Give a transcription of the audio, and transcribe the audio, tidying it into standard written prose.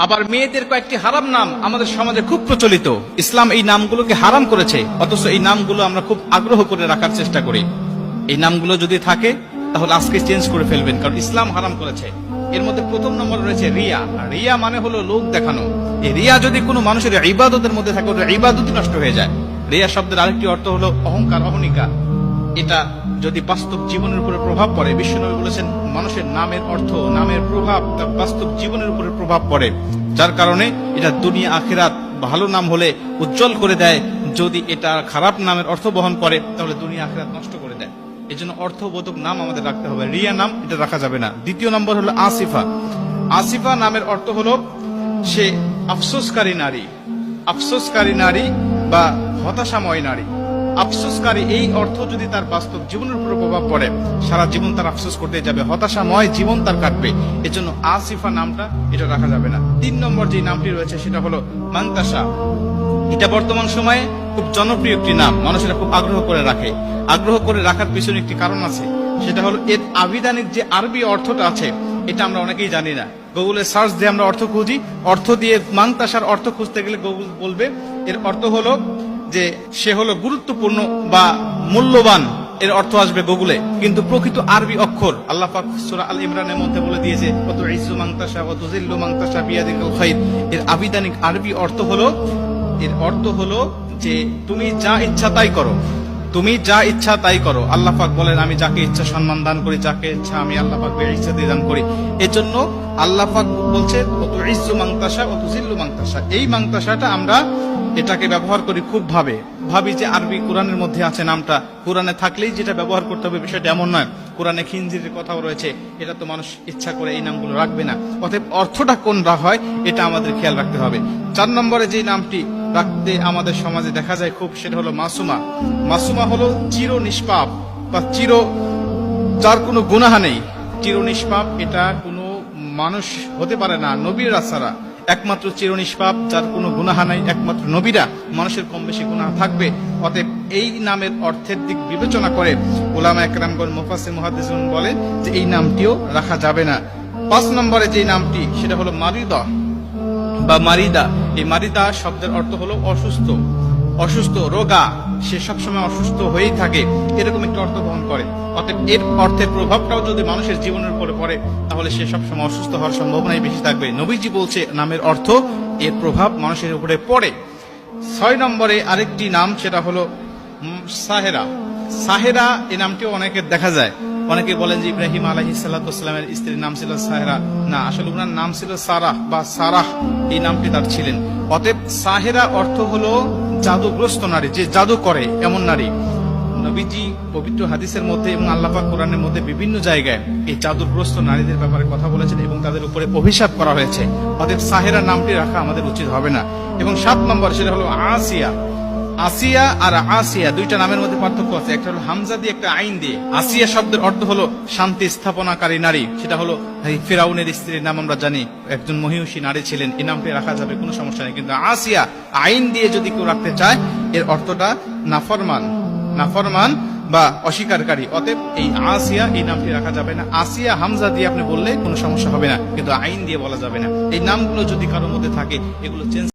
আবার মেয়েদের কয়েকটি হারাম নাম আমাদের সমাজে খুব প্রচলিত। ইসলাম এই নামগুলোকে হারাম করেছে, অথচ এই নামগুলো আমরা খুব আগ্রহ করে রাখার চেষ্টা করি। এই নামগুলো যদি থাকে তাহলে আজকে চেঞ্জ করে ফেলবেন, কারণ ইসলাম হারাম করেছে। এর মধ্যে প্রথম নম্বর রয়েছে রিয়া। রিয়া মানে হলো লোক দেখানো। এই রিয়া যদি কোনো মানুষের ইবাদতের মধ্যে থাকে, ওটা ইবাদতই নষ্ট হয়ে যায়। রিয়া শব্দের আরেকটি অর্থ হলো অহংকার, অহনিকা। এটা যদি বাস্তব জীবনের উপরে প্রভাব পড়ে, বিশ্বনবী বলেছেন মানুষের নামের অর্থ, নামের প্রভাব তার বাস্তব জীবনের উপরে প্রভাব পড়ে, যার কারণে এটা দুনিয়া আখিরাত ভালো নাম হলে উজ্জ্বল করে দেয়, যদি এটা খারাপ নামের অর্থ বহন করে তাহলে দুনিয়া আখিরাত নষ্ট করে দেয়। এই জন্য অর্থবোধক নাম আমাদের রাখতে হবে। রিয়া নাম এটা রাখা যাবে না। দ্বিতীয় নম্বর হলো আসিফা। আসিফা নামের অর্থ হলো সে আফসোসকারী নারী। আফসোসকারী নারী বা হতাশাময় নারী। আফসোসকারী এই অর্থ যদি তার বাস্তব জীবনের উপর প্রভাব পড়ে, সারা জীবন তার আফসোস করতে যাবে, হতাশাময় জীবন তার কাটবে। এজন্য আসিফা নামটা এটা রাখা যাবে না। 3 নম্বর যে নামটি রয়েছে সেটা হলো মান্তাসা। এটা বর্তমান সময়ে খুব জনপ্রিয় একটি নাম, মানুষেরা খুব আগ্রহ করে রাখে। আগ্রহ করে রাখার পিছনে একটি কারণ আছে, সেটা হলো এর আবিধানিক যে আরবি অর্থটা আছে এটা আমরা অনেকেই জানি না। গুগলে সার্চ দিয়ে আমরা অর্থ খুঁজি, অর্থ দিয়ে মান্তাসার অর্থ খুঁজতে গেলে গুগল বলবে এর অর্থ হলো যে সে হলো গুরুত্বপূর্ণ বা মূল্যবান, এর অর্থ আসবে গুগলে। কিন্তু প্রকৃত আরবি অক্ষর আল্লাহ পাক সূরা আল ইমরানের মধ্যে বলে দিয়েছে কত ইজ্জু মান্তাসা ওয়া তুযিল্লু মান্তাসা বিয়াদিকাল খায়র। এর আবিধানিক আরবি অর্থ হলো, এর অর্থ হলো যে তুমি যা ইচ্ছা তাই করো, তুমি যা ইচ্ছা তাই করো। আল্লাহ পাক বলেন আমি যাকে ইচ্ছা সম্মান দান করি, যাকে ইচ্ছা আমি আল্লাহ পাক ইচ্ছা দিয়ে দান করি। এজন্য আল্লাহ পাক বলছে কত ইজ্জু মান্তাসা ওয়া তুযিল্লু মান্তাসা। এই মান্তাসাটা আমরা এটাকে ব্যবহার করি খুব ভাবি যে আরবি কোরআনের মধ্যে আছে নামটা, কোরআনে থাকলেই যেটা ব্যবহার করতে হবে বিষয়টা এমন নয়। কোরআনে খিনজিরের কথাও রয়েছে, এটা তো মানুষ ইচ্ছা করে এই নামগুলো রাখবে না। অতএব অর্থটা কোনটা হয় এটা আমাদের খেয়াল রাখতে হবে। 4 নম্বরে যে নামটি রাখতে আমাদের সমাজে দেখা যায় খুব, সেটা হলো মাসুমা। মাসুমা হলো চির নিষ্পাপ বা যার কোনো গুনাহ নেই, চির নিষ্পাপ। এটা কোনো মানুষ হতে পারে না, নবীরা ছাড়া একমাত্র চির নিষ্পাপ, যার কোনো গুনাহ নাই একমাত্র নবীরা। মানুষের কম বেশি গুনাহ থাকবে। অতএব এই নামের অর্থের দিক বিবেচনা করে উলামা একরামগণ মুফাসসির মুহাদ্দিসুন বলেন যে এই নামটিও রাখা যাবে না। 5 নম্বরে যে নামটি সেটা হলো মারিদা বা মারিদা। এই মারিদা শব্দের অর্থ হলো অসুস্থ, অসুস্থ, রোগা। সে সবসময় অসুস্থ হয়েই থাকে, এরকম একটা অর্থ বহন করে। অতএব এর অর্থের প্রভাবটাও যদি মানুষের জীবনের উপরে পড়ে তাহলে সে সবসময় অসুস্থ হওয়ার সম্ভাবনাই বেশি থাকবে। নবীজি বলছে নামের অর্থ এর প্রভাব মানুষের উপরে পড়ে। 6 নম্বরে আরেকটি নাম সেটা হলো সাহেরা। সাহেরা এই নামটিও অনেকের দেখা যায়। অনেকে বলেন যে ইব্রাহিম আলাইহিস সালাতু ওয়াসসালামের স্ত্রীর নাম ছিল সাহেরা। না, আসলে ওনার নাম ছিল সারাহ বা সারাহ, এই নামটি তার ছিলেন। অতএব সাহেরা অর্থ হলো জাদুগ্রস্ত নারী, যে জাদু করে এমন নারী। নবীজি পবিত্র হাদিসের মধ্যে এবং আল্লাহ পাক কোরআনের মধ্যে বিভিন্ন জায়গায় এই জাদুগ্রস্ত নারীদের ব্যাপারে কথা বলেছেন এবং তাদের উপরে অভিশাপ করা হয়েছে। অতএব সাহেরা নামটি রাখা আমাদের উচিত হবে না। এবং 7 নম্বর সেটা হলো আসিয়া। আসিয়া আর আসিয়া দুইটা নামের মধ্যে পার্থক্য আছে, একটা হলো হামজা দিয়ে একটা আইন দিয়ে। আসিয়া শব্দের অর্থ হলো শান্তি স্থাপনাকারী নারী। সেটা হলো ফিরাউনের স্ত্রীর নাম আমরা জানি, একজন মহিষী নারী ছিলেন। এই নামটি রাখা যাবে, কোনো সমস্যা নেই। কিন্তু আসিয়া আইন দিয়ে যদি কেউ রাখতে চায় এর অর্থটা নাফরমান, নাফরমান বা অস্বীকারী। অতএব এই আসিয়া এই নামটি রাখা যাবে না। আসিয়া হামজা দিয়ে আপনি বললে কোনো সমস্যা হবে না, কিন্তু আইন দিয়ে বলা যাবে না। এই নামগুলো যদি কারোর মধ্যে থাকে এগুলো চেঞ্জ